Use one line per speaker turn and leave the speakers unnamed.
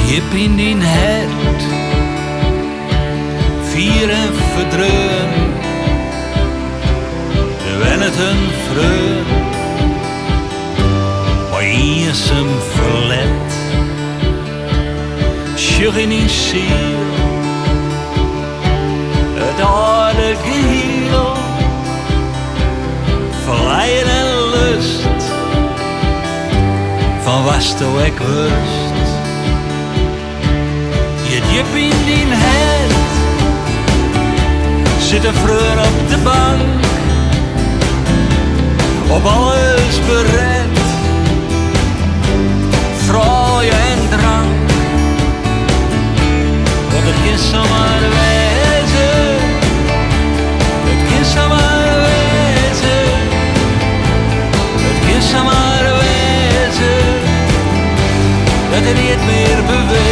Jip in die hert, vier en verdreun, wenn het een vreun, maar eens hem verlet, schuch in die ziel, het oude geheel, verleiden en lust, van was toe ik wust. Je jip in die hert, zit een vreun op de bank, op alles bered, vrouwen en drank. Want het kind zomaar wezen, het kind zomaar wezen, het kind zomaar wezen, dat er niet meer beweegt.